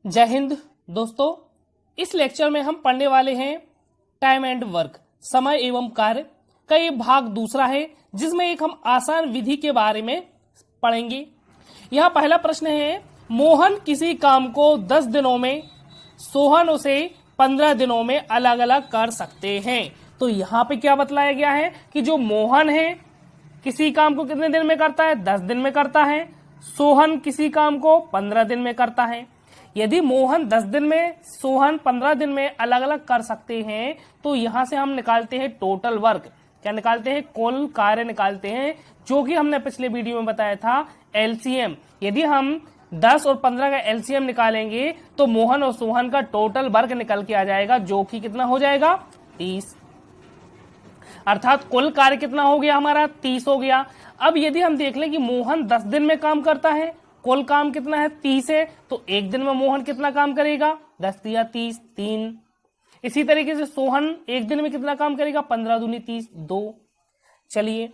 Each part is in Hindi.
जय हिंद दोस्तों, इस लेक्चर में हम पढ़ने वाले हैं टाइम एंड वर्क, समय एवं कार्य का ये भाग दूसरा है, जिसमें एक हम आसान विधि के बारे में पढ़ेंगे। यहाँ पहला प्रश्न है, मोहन किसी काम को 10 दिनों में, सोहन उसे 15 दिनों में अलग अलग कर सकते हैं। तो यहाँ पे क्या बतलाया गया है कि जो मोहन है किसी काम को कितने दिन में करता है? 10 दिन में करता है। सोहन किसी काम को 15 दिन में करता है। यदि मोहन 10 दिन में, सोहन 15 दिन में अलग अलग कर सकते हैं, तो यहां से हम निकालते हैं टोटल वर्क। क्या निकालते हैं? कुल कार्य निकालते हैं, जो कि हमने पिछले वीडियो में बताया था एलसीएम। यदि हम 10 और 15 का एलसीएम निकालेंगे तो मोहन और सोहन का टोटल वर्क निकल के आ जाएगा, जो कि कितना हो जाएगा? 30। अर्थात कुल कार्य कितना हो गया हमारा? 30 हो गया। अब यदि हम देख लें कि मोहन 10 दिन में काम करता है, कुल काम कितना है? 30 है, तो एक दिन में मोहन कितना काम करेगा? 10 दिया 30, 3। इसी तरीके से सोहन एक दिन में कितना काम करेगा? 15 दूनी 30, 2। चलिए,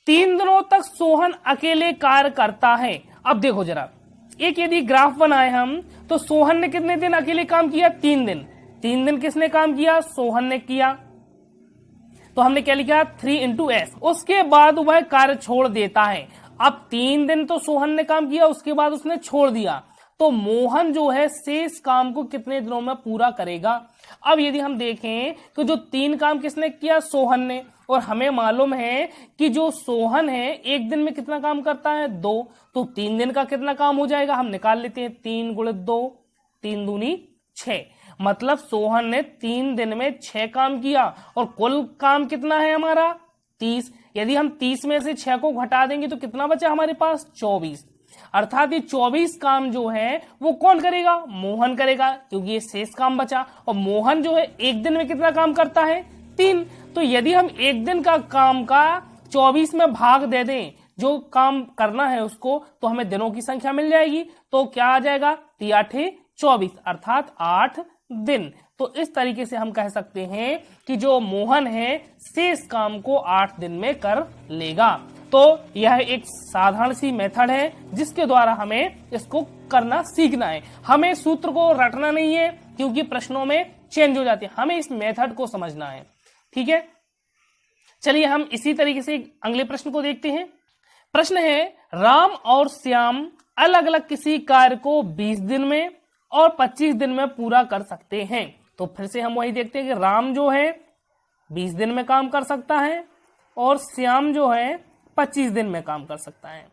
3 दिनों तक सोहन अकेले कार्य करता है। अब देखो जरा, एक यदि ग्राफ बनाए हम, तो सोहन ने कितने दिन अकेले काम किया? 3 दिन। 3 दिन किसने काम किया? सोहन ने किया। तो हमने क्या लिखा? 3 × S। उसके बाद वह कार्य छोड़ देता है। अब 3 दिन तो सोहन ने काम किया, उसके बाद उसने छोड़ दिया, तो मोहन जो है शेष काम को कितने दिनों में पूरा करेगा? अब यदि हम देखें तो जो 3 काम किसने किया? सोहन ने। और हमें मालूम है कि जो सोहन है एक दिन में कितना काम करता है? 2। तो 3 दिन का कितना काम हो जाएगा? हम निकाल लेते हैं, 3 × 2, 3 दूनी 6। मतलब सोहन ने 3 दिन में 6 काम किया, और कुल काम कितना है हमारा? 30। यदि हम 30 में से 6 को घटा देंगे तो कितना बचा हमारे पास? 24। अर्थात ये 24 काम जो है वो कौन करेगा? मोहन करेगा, क्योंकि ये शेष काम बचा। और मोहन जो है एक दिन में कितना काम करता है? 3। तो यदि हम एक दिन का काम का 24 में भाग दे दें, जो काम करना है उसको, तो हमें दिनों की संख्या मिल जाएगी। तो क्या आ जाएगा? 3 × 8 = 24, अर्थात 8 दिन। तो इस तरीके से हम कह सकते हैं कि जो मोहन है शेष काम को 8 दिन में कर लेगा। तो यह एक साधारण सी मेथड है, जिसके द्वारा हमें इसको करना सीखना है। हमें सूत्र को रटना नहीं है, क्योंकि प्रश्नों में चेंज हो जाती है। हमें इस मेथड को समझना है, ठीक है। चलिए हम इसी तरीके से अगले प्रश्न को देखते हैं। प्रश्न है, राम और श्याम अलग अलग किसी कार्य को 20 दिन में और 25 दिन में पूरा कर सकते हैं। तो फिर से हम वही देखते हैं कि राम जो है 20 दिन में काम कर सकता है, और श्याम जो है 25 दिन में काम कर सकता है।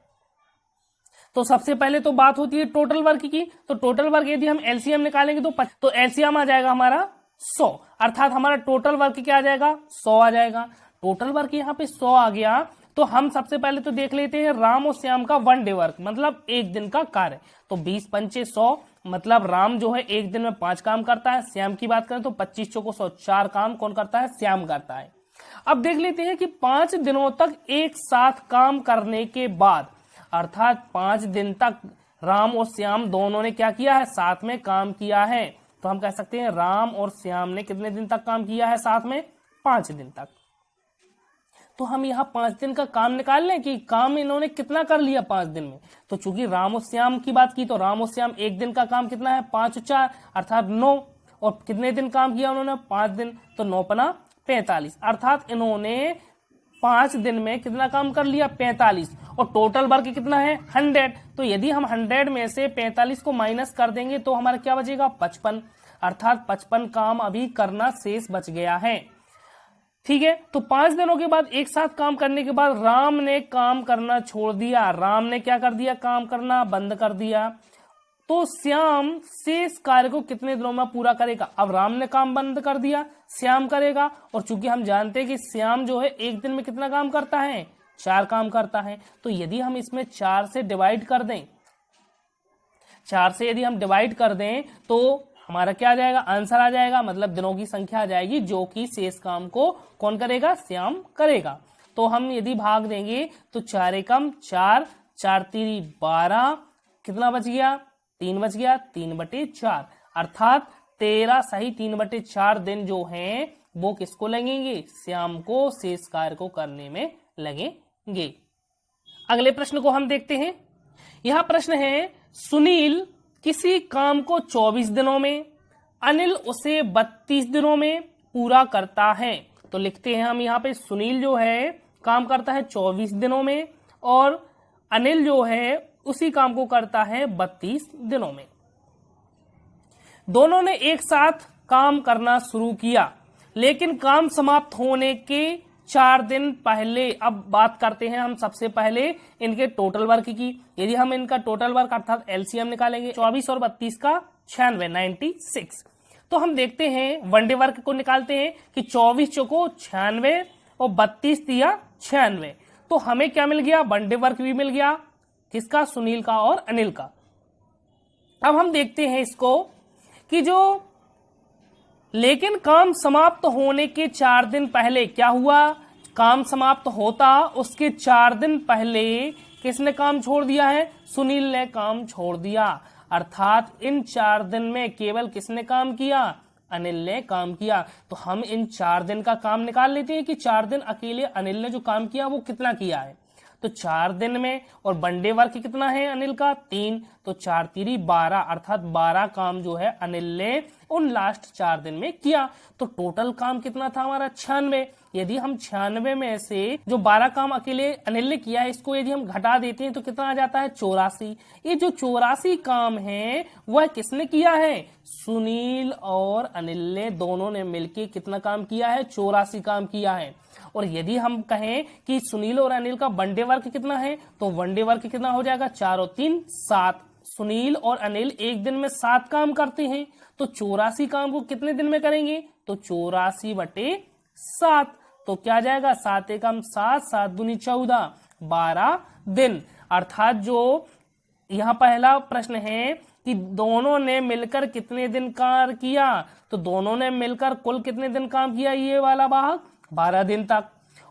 तो सबसे पहले तो बात होती है टोटल वर्क की। तो टोटल वर्क यदि हम एलसीएम निकालेंगे तो एलसीएम आ जाएगा हमारा 100। अर्थात हमारा टोटल वर्क क्या आ जाएगा? 100 आ जाएगा। टोटल वर्क यहाँ पे 100 आ गया। तो हम सबसे पहले तो देख लेते हैं राम और श्याम का 1 डे वर्क, मतलब एक दिन का कार्य। तो 20 × 5 = 100, मतलब राम जो है एक दिन में 5 काम करता है। श्याम की बात करें तो 25 × 4 = 100, 4 काम कौन करता है? श्याम करता है। अब देख लेते हैं कि 5 दिनों तक एक साथ काम करने के बाद, अर्थात 5 दिन तक राम और श्याम दोनों ने क्या किया है? साथ में काम किया है। तो हम कह सकते हैं राम और श्याम ने कितने दिन तक काम किया है साथ में? 5 दिन तक। तो हम यहाँ 5 दिन का काम निकाल लें कि काम इन्होंने कितना कर लिया 5 दिन में। तो चूंकि राम और श्याम की बात की, तो राम और श्याम एक दिन का काम कितना है? 5 × 4 अर्थात 9। और कितने दिन काम किया उन्होंने? 5 दिन। तो 9 × 5 = 45, अर्थात इन्होंने 5 दिन में कितना काम कर लिया? 45। और टोटल वर्क कितना है? 100। तो यदि हम 100 में से 45 को माइनस कर देंगे तो हमारा क्या बचेगा? 55। अर्थात 55 काम अभी करना शेष बच गया है, ठीक है। तो 5 दिनों के बाद एक साथ काम करने के बाद राम ने काम करना छोड़ दिया। राम ने क्या कर दिया? काम करना बंद कर दिया। तो श्याम शेष कार्य को कितने दिनों में पूरा करेगा? अब राम ने काम बंद कर दिया, श्याम करेगा। और चूंकि हम जानते हैं कि श्याम जो है एक दिन में कितना काम करता है? 4 काम करता है। तो यदि हम इसमें 4 से डिवाइड कर दें, 4 से यदि हम डिवाइड कर दें तो हमारा क्या आ जाएगा? आंसर आ जाएगा, मतलब दिनों की संख्या आ जाएगी, जो कि शेष काम को कौन करेगा? श्याम करेगा। तो हम यदि भाग देंगे तो 4 × 4, 4 × 3 = 12, कितना बच गया? 3 बच गया, 3/4। अर्थात 13 सही 3/4 दिन जो हैं वो किसको लगेंगे? श्याम को शेष कार्य को करने में लगेंगे। अगले प्रश्न को हम देखते हैं। यह प्रश्न है, सुनील किसी काम को 24 दिनों में, अनिल उसे 32 दिनों में पूरा करता है। तो लिखते हैं हम यहाँ पे, सुनील जो है काम करता है 24 दिनों में और अनिल जो है उसी काम को करता है 32 दिनों में। दोनों ने एक साथ काम करना शुरू किया, लेकिन काम समाप्त होने के 4 दिन पहले, अब बात करते हैं हम सबसे पहले इनके टोटल वर्क की। यदि हम इनका टोटल वर्क अर्थात एलसीएम निकालेंगे, 24 और 32 का 96, 96। तो हम देखते हैं वनडे वर्क को निकालते हैं कि 24 चौको 96 और 32 दिया 96। तो हमें क्या मिल गया, वनडे वर्क भी मिल गया, किसका, सुनील का और अनिल का। अब हम देखते हैं इसको कि जो लेकिन काम समाप्त होने के 4 दिन पहले क्या हुआ, काम समाप्त होता उसके 4 दिन पहले किसने काम छोड़ दिया है, सुनील ने काम छोड़ दिया। अर्थात इन 4 दिन में केवल किसने काम किया, अनिल ने काम किया। तो हम इन 4 दिन का काम निकाल लेते हैं कि 4 दिन अकेले अनिल ने जो काम किया वो कितना किया है। तो 4 दिन में, और वनडे वर्क कितना है अनिल का, 3, तो 4 3 12, अर्थात 12 काम जो है अनिल ने उन लास्ट 4 दिन में किया। तो टोटल काम कितना था हमारा, 96। यदि हम 96 में से जो 12 काम अकेले अनिल ने किया है, इसको यदि हम घटा देते हैं तो कितना आ जाता है, 84। ये जो 84 काम है वह किसने किया है, सुनील और अनिल ने दोनों ने मिलकर कितना काम किया है, 84 काम किया है। और यदि हम कहें कि सुनील और अनिल का वनडे वर्क कितना है, तो वनडे वर्क कितना हो जाएगा, 4 और 3 7। सुनील और अनिल एक दिन में 7 काम करते हैं, तो 84 काम को कितने दिन में करेंगे, तो 84/7। तो क्या जाएगा, 7 एकम 7, 7 दूनी 14, 12 दिन। अर्थात जो यहाँ पहला प्रश्न है कि दोनों ने मिलकर कितने दिन कार्य किया, तो दोनों ने मिलकर कुल कितने दिन काम किया, ये वाला भाग 12 दिन तक।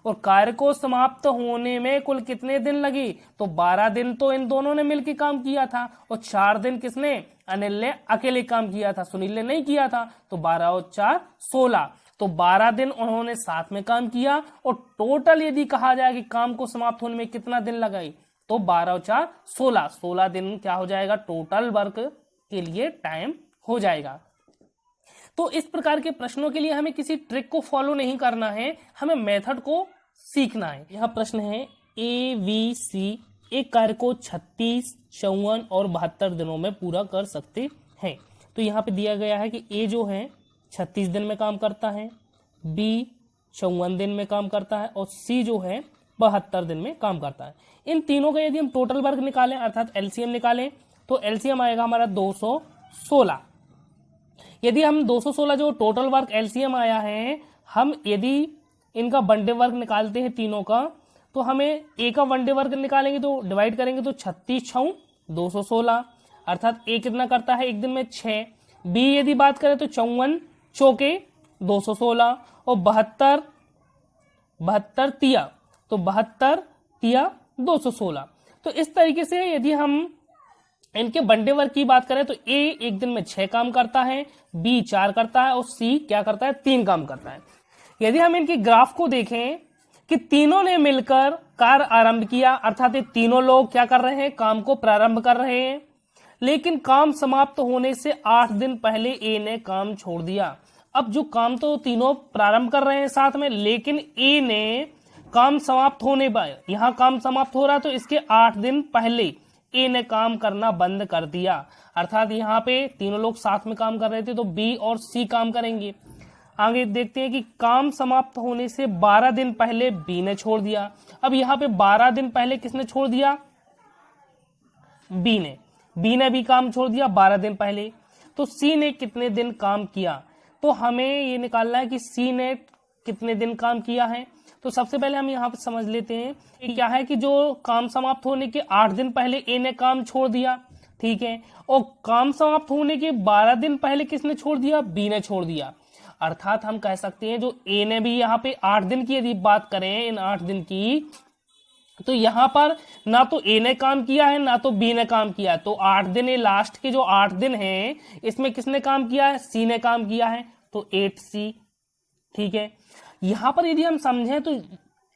और कार्य को समाप्त होने में कुल कितने दिन लगे, तो 12 दिन तो इन दोनों ने मिलकर काम किया था, और 4 दिन किसने, अनिल ने अकेले काम किया था, सुनील ने नहीं किया था। तो 12 और 4 16, तो 12 दिन उन्होंने साथ में काम किया। और टोटल यदि कहा जाए कि काम को समाप्त होने में कितना दिन लगाई, तो 12 और 4 16, 16 दिन क्या हो जाएगा, टोटल वर्क के लिए टाइम हो जाएगा। तो इस प्रकार के प्रश्नों के लिए हमें किसी ट्रिक को फॉलो नहीं करना है, हमें मेथड को सीखना है। यह प्रश्न है ABC एक कार्य को 36, 54 और 72 दिनों में पूरा कर सकते हैं। तो यहाँ पे दिया गया है कि A जो है 36 दिन में काम करता है, B 54 दिन में काम करता है और C जो है 72 दिन में काम करता है। इन तीनों का यदि हम टोटल वर्क निकालें अर्थात एलसीएम निकालें, तो एलसीएम आएगा हमारा 216। यदि हम 216 जो टोटल वर्क एलसीएम आया है, हम यदि इनका वनडे वर्क निकालते हैं तीनों का, तो हमें ए का वनडे वर्क निकालेंगे तो डिवाइड करेंगे तो 36 6 216, अर्थात ए कितना करता है एक दिन में 6। बी यदि बात करें तो 54 चौके 216 और 72 तिया, तो 72 तिया 216। तो इस तरीके से यदि हम इनके वनडे वर्क की बात करें तो ए एक दिन में 6 काम करता है, बी 4 करता है और सी क्या करता है, 3 काम करता है। यदि हम इनकी ग्राफ को देखें कि तीनों ने मिलकर कार्य आरंभ किया, अर्थात ये तीनों लोग क्या कर रहे हैं, काम को प्रारंभ कर रहे हैं, लेकिन काम समाप्त होने से 8 दिन पहले ए ने काम छोड़ दिया। अब जो काम तो तीनों प्रारंभ कर रहे हैं साथ में, लेकिन ए ने काम समाप्त होने पर, यहां काम समाप्त हो रहा है तो इसके 8 दिन पहले ए ने काम करना बंद कर दिया। अर्थात यहाँ पे तीनों लोग साथ में काम कर रहे थे तो बी और सी काम करेंगे। आगे देखते हैं कि काम समाप्त होने से 12 दिन पहले बी ने छोड़ दिया। अब यहाँ पे 12 दिन पहले किसने छोड़ दिया, बी ने भी काम छोड़ दिया 12 दिन पहले। तो सी ने कितने दिन काम किया, तो हमें ये निकालना है कि सी ने कितने दिन काम किया है। तो सबसे पहले हम यहाँ पे समझ लेते हैं कि क्या है कि जो काम समाप्त होने के 8 दिन पहले ए ने काम छोड़ दिया, ठीक है, और काम समाप्त होने के 12 दिन पहले किसने छोड़ दिया, बी ने छोड़ दिया। अर्थात हम कह सकते हैं जो ए ने भी यहाँ पे 8 दिन की यदि बात करें, इन 8 दिन की, तो यहाँ पर ना तो ए ने काम किया है ना तो बी ने काम किया है। तो 8 दिन, ये लास्ट के जो 8 दिन हैं इसमें किसने काम किया है, सी ने काम किया है, तो 8C, ठीक है। यहां पर यदि हम समझें तो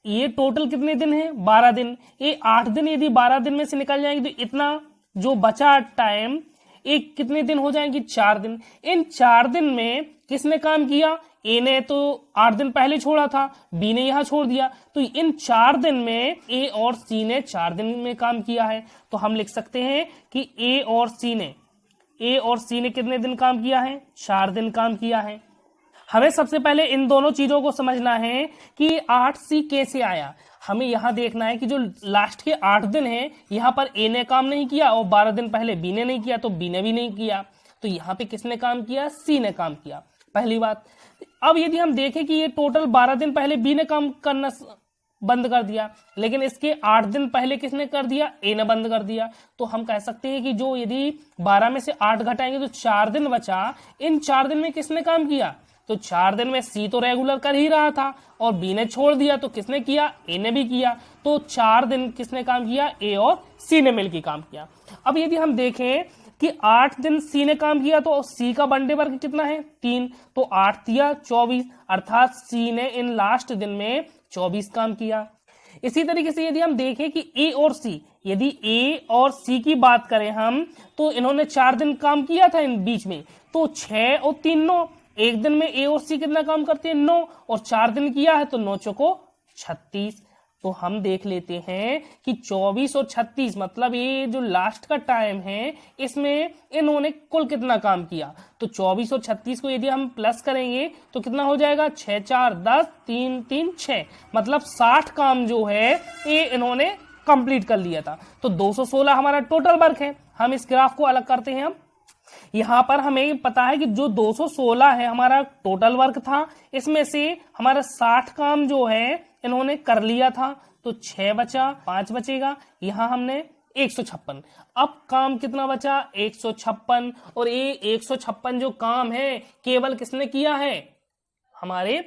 ये टोटल कितने दिन है, 12 दिन। ये 8 दिन यदि 12 दिन में से निकल जाएंगे तो इतना जो बचा टाइम एक कितने दिन हो जाएंगे, 4 दिन। इन 4 दिन में किसने काम किया, ए ने तो 8 दिन पहले छोड़ा था, बी ने यहां छोड़ दिया, तो इन 4 दिन में ए और सी ने 4 दिन में काम किया है। तो हम लिख सकते हैं कि ए और सी ने कितने दिन काम किया है, 4 दिन काम किया है। हमें सबसे पहले इन दोनों चीजों को समझना है कि 8C कैसे आया। हमें यहां देखना है कि जो लास्ट के 8 दिन हैं, यहां पर ए ने काम नहीं किया और 12 दिन पहले बी ने नहीं किया, तो बी ने भी नहीं किया, तो यहां पे किसने काम किया, सी ने काम किया, पहली बात। अब यदि हम देखें कि ये टोटल 12 दिन पहले बी ने काम करना बंद कर दिया, लेकिन इसके 8 दिन पहले किसने कर दिया, ए ने बंद कर दिया, तो हम कह सकते हैं कि जो यदि 12 में से 8 घटाएंगे तो 4 दिन बचा। इन 4 दिन में किसने काम किया, तो 4 दिन में सी तो रेगुलर कर ही रहा था और बी ने छोड़ दिया, तो किसने किया, ए ने भी किया। तो 4 दिन किसने काम किया, ए और सी ने मिलकर काम किया। अब यदि हम देखें कि 8 दिन सी ने काम किया, तो सी का वनडे वर्क कितना है, 3, तो 8 दिया 24, अर्थात सी ने इन लास्ट दिन में 24 काम किया। इसी तरीके से यदि हम देखें कि ए और सी, यदि ए और सी की बात करें हम, तो इन्होंने 4 दिन काम किया था इन बीच में, तो 6 और 3 9, एक दिन में ए और सी कितना काम करते हैं, 9, और 4 दिन किया है तो 9 चौको 36। तो हम देख लेते हैं कि 24 और 36 मतलब ये जो लास्ट का टाइम है, इसमें इन्होंने कुल कितना काम किया। तो 24 और 36 को यदि हम प्लस करेंगे तो कितना हो जाएगा, 6 4 10, 3 3 6, मतलब 60 काम जो है ये इन्होंने कंप्लीट कर लिया था। तो 216 हमारा टोटल वर्क है। हम इस ग्राफ को अलग करते हैं। हम यहां पर हमें पता है कि जो 216 है हमारा टोटल वर्क था, इसमें से हमारा 60 काम जो है इन्होंने कर लिया था, तो 6 बचा, 5 बचेगा, यहां हमने 156। अब काम कितना बचा, 156, और ये 156 जो काम है केवल किसने किया है, हमारे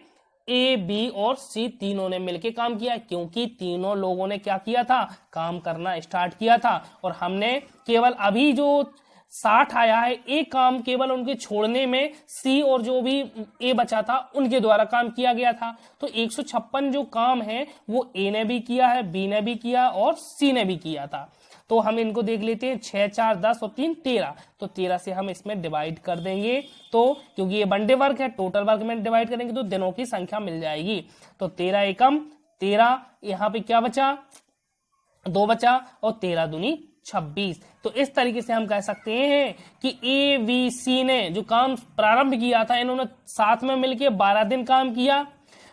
ए बी और सी तीनों ने मिलकर काम किया, क्योंकि तीनों लोगों ने क्या किया था, काम करना स्टार्ट किया था, और हमने केवल अभी जो 60 आया है, एक काम केवल उनके छोड़ने में सी और जो भी ए बचा था उनके द्वारा काम किया गया था। तो 156 जो काम है वो ए ने भी किया है, बी ने भी किया और सी ने भी किया था। तो हम इनको देख लेते हैं, 6 4 10 और 3 13, तो 13 से हम इसमें डिवाइड कर देंगे, तो क्योंकि ये वनडे वर्क है, टोटल वर्क में डिवाइड करेंगे तो दिनों की संख्या मिल जाएगी। तो 13 एकम 13, यहाँ पे क्या बचा, 2 बचा, और 13 दूनी 26। तो इस तरीके से हम कह सकते हैं कि ए बी सी ने जो काम प्रारंभ किया था, इन्होंने साथ में मिलकर 12 दिन काम किया।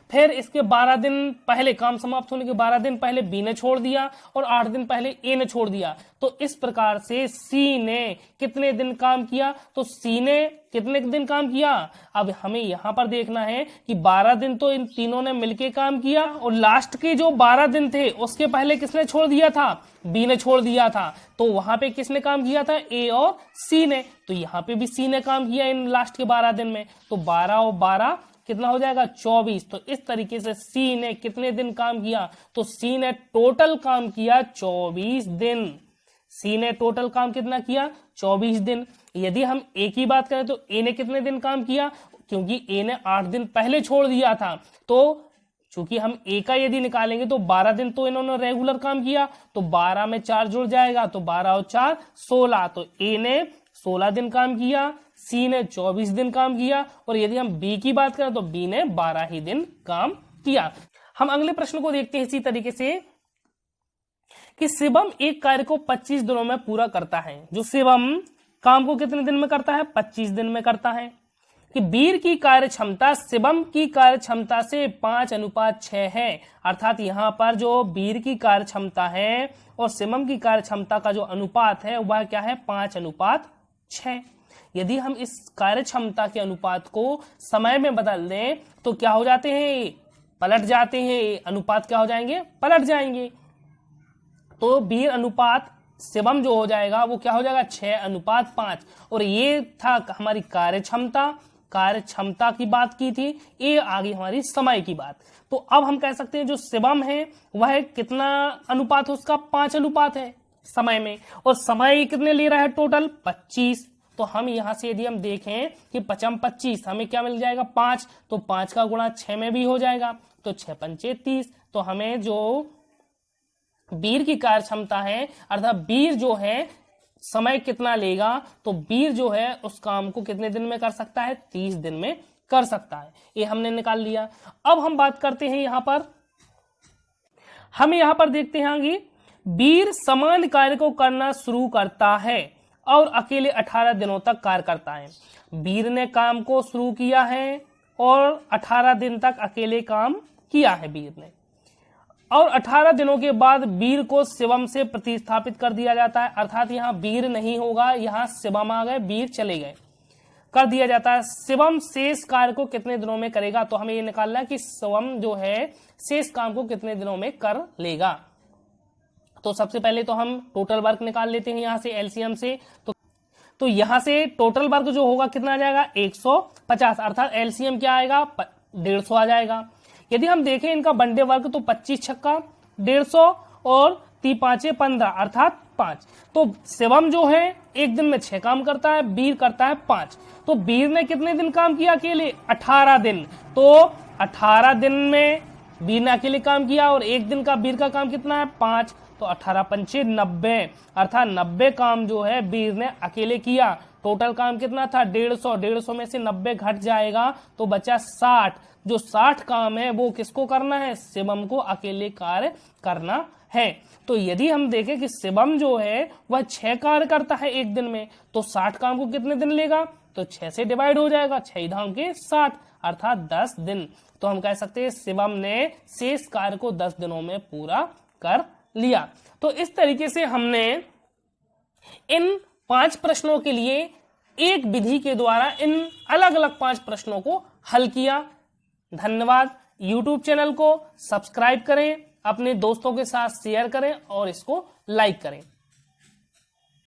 फिर इसके 12 दिन पहले, काम समाप्त होने के 12 दिन पहले बी ने छोड़ दिया और 8 दिन पहले ए ने छोड़ दिया। तो इस प्रकार से सी ने कितने दिन काम किया, तो सी ने कितने दिन काम किया, अब हमें यहां पर देखना है कि 12 दिन तो इन तीनों ने मिलके काम किया, और लास्ट के जो 12 दिन थे उसके पहले किसने छोड़ दिया था, बी ने छोड़ दिया था। तो वहां पे किसने काम किया था, ए और सी ने, तो यहाँ पे भी सी ने काम किया इन लास्ट के 12 दिन में। तो 12 और 12 कितना हो जाएगा, 24। तो इस तरीके से सी ने कितने दिन काम किया, तो सी ने टोटल काम किया 24 दिन। सी ने टोटल काम कितना किया, 24 दिन। यदि हम ए की बात करें तो ए ने कितने दिन काम किया, क्योंकि ए ने 8 दिन पहले छोड़ दिया था, तो चूंकि हम ए का यदि निकालेंगे तो 12 दिन तो इन्होंने रेगुलर काम किया, तो 12 में 4 जुड़ जाएगा, तो 12 और 4 16। तो ए ने 16 दिन काम किया, सी ने 24 दिन काम किया, और यदि हम बी की बात करें तो बी ने 12 ही दिन काम किया। हम अगले प्रश्न को देखते हैं इसी तरीके से कि शिवम एक कार्य को 25 दिनों में पूरा करता है। जो शिवम काम को कितने दिन में करता है, 25 दिन में करता है। कि वीर की कार्य क्षमता शिवम की कार्य क्षमता से 5:6 है, अर्थात यहाँ पर जो वीर की कार्य क्षमता है और शिवम की कार्य क्षमता का जो अनुपात है वह क्या है, 5:6। यदि हम इस कार्य क्षमता के अनुपात को समय में बदल दें तो क्या हो जाते हैं, पलट जाते हैं, अनुपात क्या हो जाएंगे, पलट जाएंगे। तो वीर अनुपात शिवम जो हो जाएगा वो क्या हो जाएगा, 6:5। और ये था हमारी कार्य क्षमता की बात की थी, ये आगे हमारी समय की बात। तो अब हम कह सकते हैं जो शिवम है वह कितना अनुपात है, उसका 5 अनुपात है समय में, और समय कितने ले रहा है, टोटल 25। तो हम यहां से यदि हम देखें कि 5 25 हमें क्या मिल जाएगा, 5, तो 5 का गुणा 6 में भी हो जाएगा, तो 6 पंचे 30। तो हमें जो वीर की कार्य क्षमता है, अर्थात वीर जो है समय कितना लेगा, तो वीर जो है उस काम को कितने दिन में कर सकता है, 30 दिन में कर सकता है। ये हमने निकाल लिया। अब हम बात करते हैं यहां पर, हम यहां पर देखते हैं कि वीर समान कार्य को करना शुरू करता है और अकेले 18 दिनों तक कार्य करता है। वीर ने काम को शुरू किया है और 18 दिन तक अकेले काम किया है वीर ने, और 18 दिनों के बाद वीर को शिवम से प्रतिस्थापित कर दिया जाता है। अर्थात यहाँ वीर नहीं होगा, यहाँ शिवम आ गए, वीर चले गए, कर दिया जाता है। शिवम शेष कार्य को कितने दिनों में करेगा, तो हमें ये निकालना है कि शिवम जो है शेष काम को कितने दिनों में कर लेगा। तो सबसे पहले तो हम टोटल वर्क निकाल लेते हैं यहाँ से एलसीएम से। तो यहां से टोटल वर्क जो होगा कितना आ जाएगा, 150, अर्थात एलसीएम क्या आएगा, 150 आ जाएगा। यदि हम देखें इनका वनडे वर्क तो 25 छक्का 150 और 3 5 15 अर्थात 5। तो शिवम जो है एक दिन में 6 काम करता है, वीर करता है 5। तो वीर ने कितने दिन काम किया अकेले, 18 दिन। तो 18 दिन में वीर ने अकेले काम किया और एक दिन का वीर का काम कितना है, 5। तो 18 पंचे 90, अर्थात 90 काम जो है वीर ने अकेले किया। टोटल काम कितना था, 150। 150 में से 90 घट जाएगा तो बचा 60। जो 60 काम है वो किसको करना है, शिवम को अकेले कार्य करना है। तो यदि हम देखें कि शिवम जो है वह 6 कार्य करता है एक दिन में, तो 60 काम को कितने दिन लेगा, तो 6 से डिवाइड हो जाएगा, 6 धाम के 60 अर्थात 10 दिन। तो हम कह सकते हैं शिवम ने शेष कार्य को 10 दिनों में पूरा कर लिया। तो इस तरीके से हमने इन 5 प्रश्नों के लिए एक विधि के द्वारा इन अलग अलग 5 प्रश्नों को हल किया। धन्यवाद। YouTube चैनल को सब्सक्राइब करें, अपने दोस्तों के साथ शेयर करें और इसको लाइक करें।